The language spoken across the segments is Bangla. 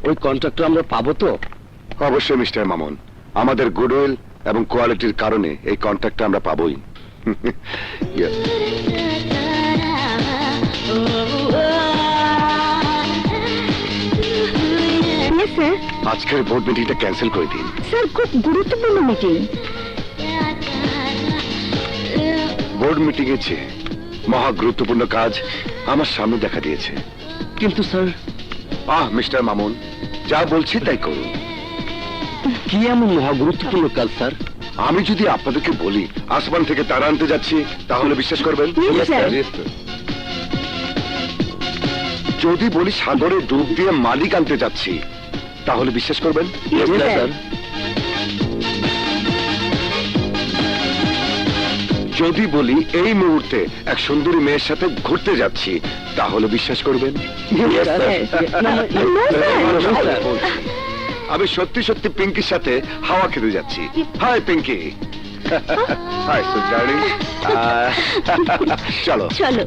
ওই কন্ট্রাক্টর আমরা পাবো তো? অবশ্যই মিস্টার মামুন, আমাদের গুডউইল এবং কোয়ালিটির কারণে এই কন্ট্রাক্টটা আমরা পাবোই। Yes. আজকের বোর্ড মিটিংটা ক্যান্সেল করে দিন। স্যার, খুব গুরুত্বপূর্ণ মিটিং। বোর্ড মিটিং এ চেয়ে মহা গুরুত্বপূর্ণ কাজ আমার সামনে দেখা দিয়েছে। কিন্তু স্যার, মিস্টার মামুন, যা বলছি তাই করুন। কি এমন মহা গুরুত্বপূর্ণ কাজ স্যার? আমি যদি আপনাদেরকে বলি আসমান থেকে তারা আনতে যাচ্ছি, তাহলে বিশ্বাস করবেন? Yes, sir. যদি বলি সাগরে ডুব দিয়ে মালিক আনতে যাচ্ছি, তাহলে বিশ্বাস করবেন? Yes, sir. স্যার। যদি বলি এই মুহূর্তে এক সুন্দরী মেয়ের সাথে ঘুরতে যাচ্ছি, তাহলে বিশ্বাস করবেন? Yes, sir. No, sir. বলছি, আমি সত্যি সত্যি পিঙ্কির সাথে হাওয়া খেতে যাচ্ছি। হাই পিঙ্কি। হাই সুজানি। চলো চলো।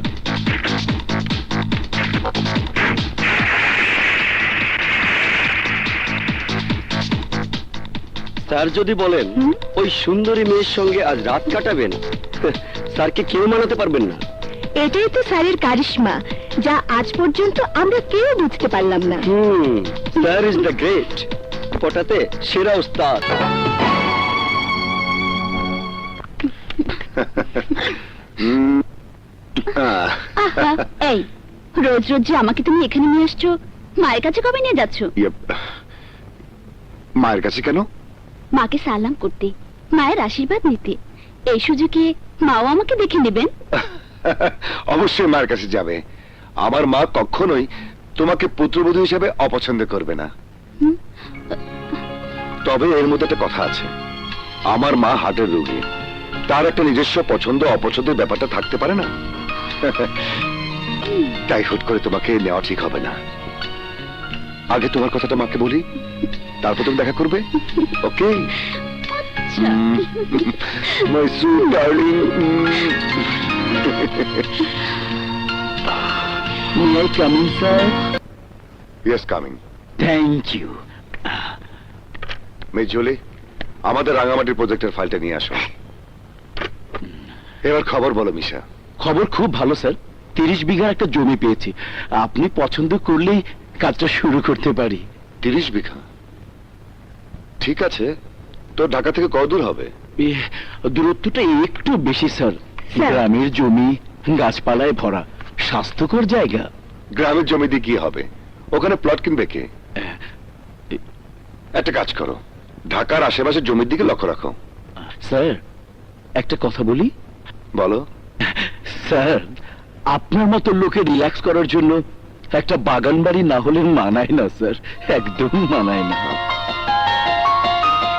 স্যার যদি বলেন ওই সুন্দরী মেয়ের সঙ্গে আজ রাত কাটাবেন, স্যারকে কেউ মানাতে পারবেন না। এটাই তো স্যারের কারিশমা, যা আজ পর্যন্ত আমরা কেউ বুঝতে পারলাম না। স্যার ইজ দ্য গ্রেট, পটাতে সেরা উস্তাদ। আহা, এই রোজ রোজ যে আমাকে তুমি এখানে নিয়ে আসছো, মায়ের কাছে কবে নিয়ে যাচ্ছ? মায়ের কাছে কেন? মাকে সালাম করতে, মায়ের আশীর্বাদ নিতে। এই সুযোগে মাও আমাকে দেখে নেবেন। অবশ্যই মায়ের কাছে যাবে। আমার মা কখনোই তোমাকে পুত্রবধূ হিসেবে অপছন্দ করবে না। তবে এর মধ্যে একটা কথা আছে, আমার মা হার্টের রোগী, তার একটা নিজস্ব পছন্দ অপছন্দের ব্যাপারটা থাকতে পারে না। তাই হুট করে তোমাকে নেওয়া ঠিক হবে না। আগে তোমার কথাটা মাকে বলি, তারপর তুমি দেখা করবে। Okay? My sweet darling. May I come in, sir? Yes, coming. Thank you. Miss Julie, আমাদের রাঙামাটির প্রজেক্টের ফাইলটা নিয়ে আসো। এবার খবর বলো মিশা। খবর খুব ভালো স্যার, 30 বিঘার একটা জমি পেয়েছি। আপনি পছন্দ করলেই কাজটা শুরু করতে পারি। 30 বিঘা? ঠিক আছে, তো ঢাকা থেকে কত দূর হবে? দূরত্বটা একটু বেশি স্যার। স্যার। গ্রামের জমি গাছপালায় ভরা, স্বাস্থ্যকর জায়গা। গ্রামের জমি দিয়ে কি হবে? ওখানে প্লট কিনবে কে? একটা কাজ করো, ঢাকার আশেপাশে জমির দিকে লক্ষ্য রাখো। স্যার, একটা কথা বলি? বলো। স্যার, আপনার মতো লোকে রিল্যাক্স করার জন্য একটা বাগান বাড়ি না হলে মানায় না স্যার, একদম মানায় না।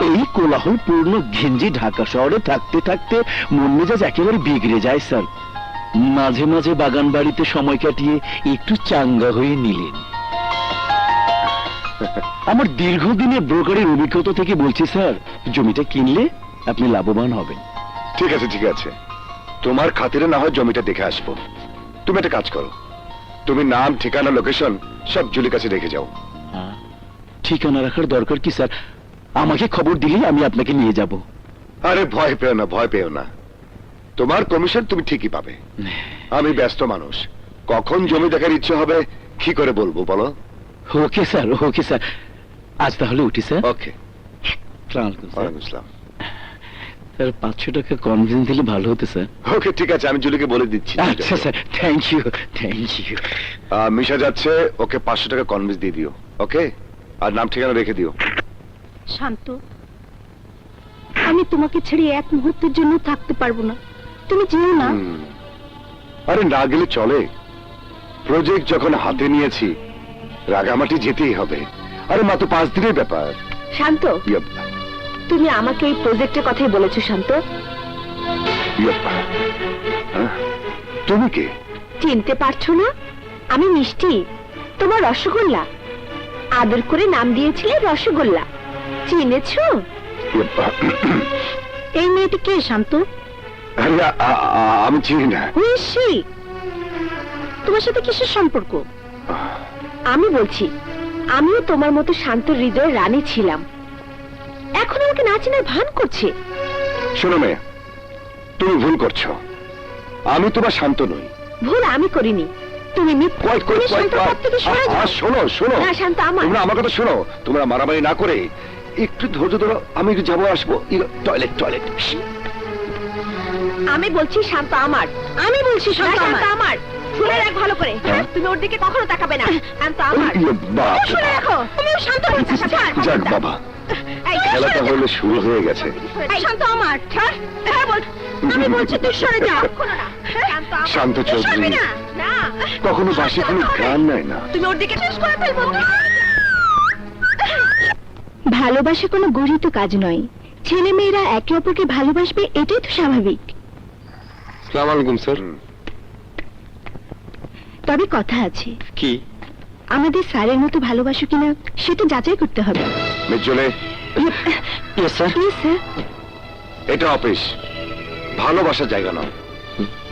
এই কোলাহল পূর্ণ ঘিঞ্জি ঢাকা শহরে থাকতে থাকতে মন মেজাজ একেবারে বিগড়ে যায় স্যার। মাঝে মাঝে বাগান বাড়িতে সময় কাটিয়ে একটু চাঙ্গা হয়ে নিলেন। আমার দীর্ঘদিনের ব্রোকারের অভিজ্ঞতা থেকে বলছি স্যার, জমিটা কিনলে আপনি লাভবান হবেন। ঠিক আছে ঠিক আছে, তোমার খাতিরে না হয় জমিটা দেখে আসবো। তুমি একটা কাজ করো, তুমি নাম ঠিকানা লোকেশন সব জুলির কাছে রেখে যাও। ঠিকানা রাখার দরকার কি স্যার? আমাকে খবর দিলেই আমি আপনাকে নিয়ে যাব। আরে ভয় পেও না, ভয় পেও না, তোমার কমিশন তুমি ঠিকই পাবে। আমি ব্যস্ত মানুষ, কখন জমি দেখার ইচ্ছে হবে কি করে বলবো বলো? ওকে স্যার, ওকে স্যার, আজ তাহলে উঠি স্যার। ওকে। ওয়ালাইকুম আসসালাম। স্যার, 500 টাকা কনভিন্স দিলে ভালো হতো স্যার। ওকে ঠিক আছে, আমি জুলিকে বলে দিচ্ছি। আচ্ছা sir, thank you, thank you. Misha যাচ্ছে, ওকে 500 টাকা কনভিন্স দিয়ে দিও। ওকে, আর নাম ঠিকানা রেখে দিও। শান্ত, আমি তোমাকে ছেড়ে এক মুহূর্তের জন্য থাকতে পারবো না, তুমি যেও না। আরে না গেলে চলে, প্রজেক্ট যখন হাতে নিয়েছি রাগামাটি যেতেই হবে। আরে মাত্র 5 দিনের ব্যাপার। শান্ত, ইয়াপ, তুমি আমাকে এই প্রজেক্টের কথাই বলেছো শান্ত। ইয়াপ। তুমি কে? চিনতে পারছো না? আমি মিষ্টি, তোমার রসগোল্লা। আদর করে নাম দিয়েছিলে রসগোল্লা, চিনেছো? এই মেয়েটি কে শান্ত? আরে আমি চিনি না। তোমার সাথে কিসের সম্পর্ক? আমি বলছি, আমিও তোমার মতো শান্ত হৃদয়ের রানী ছিলাম, এখন আমাকে না চেনার ভান করছে। শোনো মেয়ে, তুমি ভুল করছো। আমি তোমার শান্ত নই। ভুল আমি করিনি, তুমি কই, শান্ত পথ থেকে সরে যাও। শোনো শোনো, না, শান্ত আমার। তোমরা আমার কথা শোনো। তোমরা মারামারি না করে একটু ধৈর্য ধরো, আমি একটু যাবো আসবো। Toilet toilet. আমি বলছি শান্ত আমার, আমি বলছি শান্ত আমার। শুনে রাখ ভালো করে, হ্যাঁ? তুমি ওর দিকে কখনো তাকাবে না। শান্ত আমার, বাপ রে শুনে বাপ। রাখো, তুমিও শান্ত হয়ে থাকো। যাক বাবা, এই, খেলাটা সরে যা। হলে শুরু হয়ে গেছে। এই, শান্ত আমার, ছাড়। হ্যাঁ, বল। আমি বলছি তুই সরে যা। শান্ত আমার। শান্ত তুই সরবি চৌধুরী না। না। কখনো বাসে কোনো গান নেয় না। তুমি ওর দিকে শেষ করে ফেলবো। ভালোবাসা কোনো গরিত কাজ নয়, ছেলে মেয়েরা একে অপরকে ভালোবাসবে, এটাই তো স্বাভাবিক। আসসালামু আলাইকুম স্যার। তবে কথা আছে, কি? আমাদের স্যারের মতো ভালোবাসো কিনা সেটা যাচাই করতে হবে। মির্জলে, ইয়েস স্যার। Yes, sir. এটা অফিস, ভালোবাসার জায়গা নয়।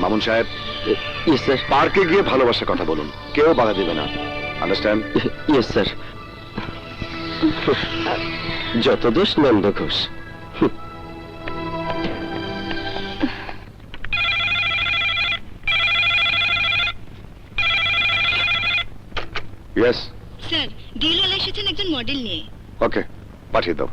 মামুন সাহেব, ইয়েস স্যার। পার্কে গিয়ে ভালোবাসার কথা বলুন, কেউ বাধা দেবে না। আন্ডারস্ট্যান্ড? Yes sir. যত দোষ Nanda Ghosh. Yes. Sir, DLL এসেছেন একজন মডেল নিয়ে। ওকে, পাঠিয়ে দাও।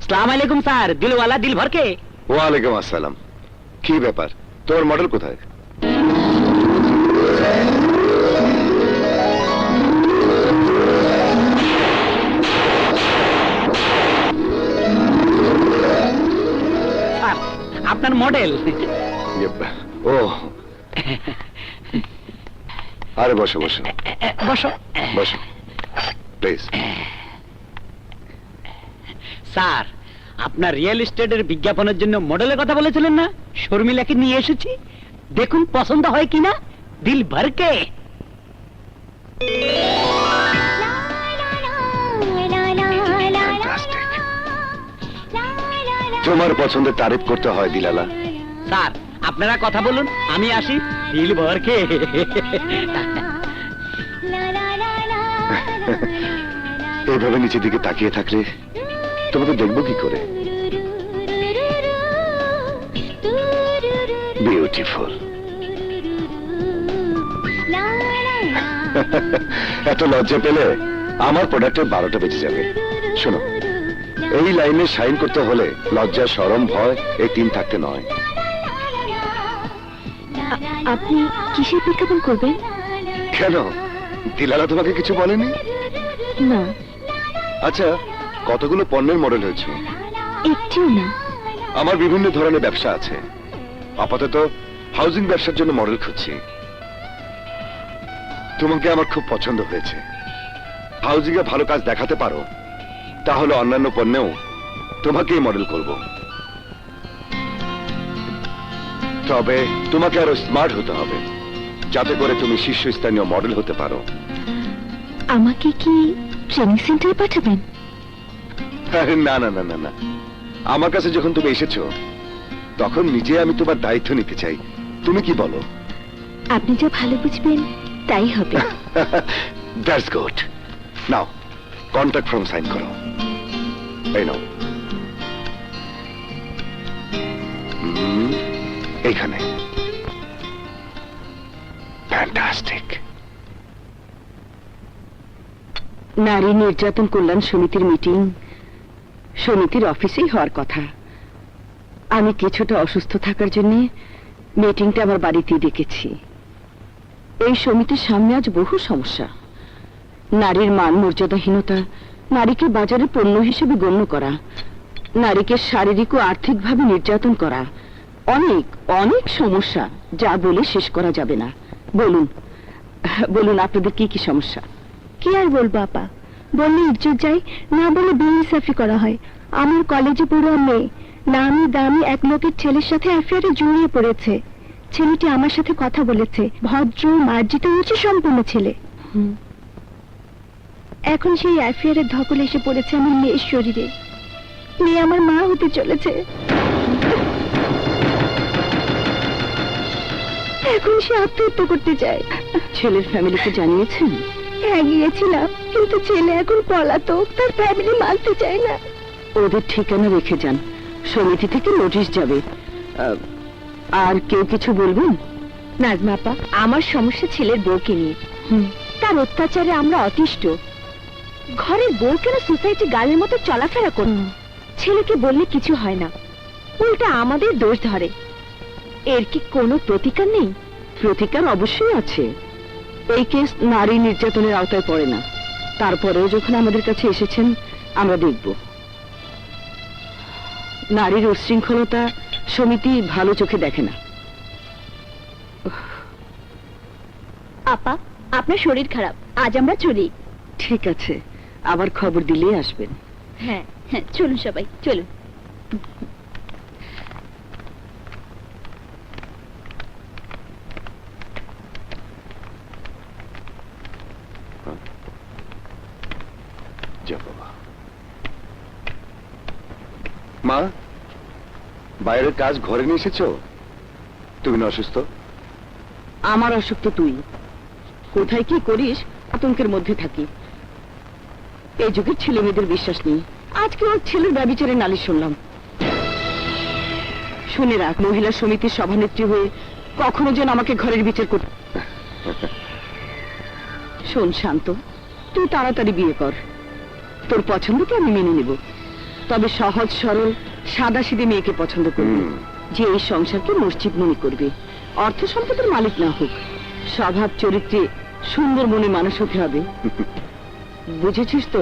সালাম আলাইকুম স্যার, দিলওয়ালা দিল ভরকে। ওয়ালাইকুম আসসালাম। কি ব্যাপার, তোর মডেল কোথায়? স্যার, আপনার মডেল। ও, আরে বসো বসো বসো। বসো প্লিজ। স্যার, আপনার রিয়েল এস্টেটের বিজ্ঞাপনের জন্য মডেলের কথা বলেছিলেন না, শর্মিলাকে নিয়ে এসেছি, দেখুন পছন্দ হয় কিনা। দিল ভরকে। তোমার পছন্দের তারিফ করতে হয় দিলালা। স্যার, আপনারা কথা বলুন, আমি আসি। দিল ভরকে। এইভাবে নিচের দিকে তাকিয়ে থাকলে তোমাকে দেখবো কি করে? বিউটিফুল। এত লজ্জা পেলে আমার প্রোডাক্টের 12টা বেজে যাবে। শোনো, এই লাইনে সাইন করতে হলে লজ্জা, শরম, ভয় এই 3 থাকতে নয়। আপনি কিসের বিজ্ঞাপন করবেন? কেন, দিলালা তোমাকে কিছু বলেনি? না, আচ্ছা, কতগুলো পণ্যের মডেল হয়েছে? একটিও না। আমার বিভিন্ন ধরনের ব্যবসা আছে, আপাতত হাউজিং ব্যবসার জন্য মডেল খুঁজছি। তোমাকে আমার খুব পছন্দ হয়েছে। হাউজিং এ ভালো কাজ দেখাতে পারো, তাহলে অন্যান্য পণ্যেও তোমাকেই মডেল করব। তবে তোমাকে আরো স্মার্ট হতে হবে, যাতে করে তুমি শীর্ষস্থানীয় মডেল হতে পারো। আমাকে কি ট্রেনিং সেন্টারে পাঠাবেন? আরে না না না না না, আমার কাছে যখন তুমি এসেছো তখন নিজে আমি তোমার দায়িত্ব নিতে চাই। তুমি কি বলো? আপনি যা ভালো বুঝবেন তাই হবে। That's good. নাও কন্ট্রাক্ট ফর্ম সাইন করো। এই নাও। এইখানে। ফ্যান্টাস্টিক। নারী নির্যাতন কল্যাণ সমিতির মিটিং সমিতির অফিসেই হওয়ার কথা। আমি কিছুটা অসুস্থ থাকার জন্য মিটিংটা আমার বাড়িতেই ডেকেছি। এই সমিতির সামনে আজ বহু সমস্যা। নারীর মান মর্যাদাহীনতা, নারীকে বাজারে পণ্য হিসেবে গণ্য করা, নারীকে শারীরিক ও আর্থিকভাবে নির্যাতন করা, অনেক অনেক সমস্যা, যা বলে শেষ করা যাবে না। বলুন বলুন, আপনাদের কি কি সমস্যা? কি আর বলবো আপা, বললে ইজ্জত যায়, না বলে বেইনসাফি করা হয়। আমার কলেজে পড়ুয়া মেয়ে নামি দামি এক লোকের ছেলের সাথে অ্যাফেয়ারে জড়িয়ে পড়েছে। ছেলেটি আমার সাথে কথা বলেছে, ভদ্র মার্জিত উচ্চ সম্পন্ন ছেলে। এখন সেই অ্যাফেয়ারের ধকল এসে পড়েছে আমার মেয়ের শরীরে। মেয়ে আমার মা হতে চলেছে। এখন সে আত্মহত্যা করতে চায়। ছেলের ফ্যামিলিকে জানিয়েছেন? হ্যাঁ, গিয়েছিলাম, কিন্তু ছেলে এখন পলাতক, তার ফ্যামিলি মানতে চায় না। ওদের ঠিকানা রেখে যান, সমিতি থেকে নোটিশ যাবে। আর কেউ কিছু বলবেন? নাজমা আপা, আমার সমস্যা ছেলের বউকে নিয়ে। তার অত্যাচারে আমরা অতিষ্ঠ। ঘরের বউ কেন সোসাইটি গালের মতো চলাফেরা করুন? ছেলেকে বললে কিছু হয় না, উল্টা আমাদের দোষ ধরে। এর কি কোনো প্রতিকার নেই? প্রতিকার অবশ্যই আছে। এই কেস নারী নির্যাতনের আওতায় পড়ে না, তারপরেও যখন আমাদের কাছে এসেছেন আমরা দেখব। নারীর উচ্ছৃঙ্খলতা সমিতি ভালো চোখে দেখে না। আপা, আপনার শরীর খারাপ, আজ আমরা চলি। ঠিক আছে, আবার খবর দিলেই আসবেন। হ্যাঁ হ্যাঁ, চলুন সবাই, চলুন। যা বাবা। মা, বাইরের কাজ ঘরে নিয়ে এসেছো? তুমি না অসুস্থ? আমার অসুখ তো তুই। কোথায় কি করিস আতঙ্কের মধ্যে থাকি। এই যুগের ছেলে মেয়েদের বিশ্বাস নেই। আজকে ওর ছেলের ব্যভিচারে নালিশ শুনলাম। শুনে রাখ, মহিলা সমিতির সভানেত্রী হয়ে কখনো যেন আমাকে ঘরের বিচার কর। শোন শান্ত, তুই তাড়াতাড়ি বিয়ে কর। তোর পছন্দকে আমি মেনে নেব, তবে সহজ সরল সাদাসিধে মেয়েকে পছন্দ করবি, যে এই সংসারকে মসজিদ মনে করবে। অর্থ সম্পদের মালিক না হোক, স্বভাব চরিত্রে সুন্দর মনে মানুষ হতে হবে। বুঝেছিস তো?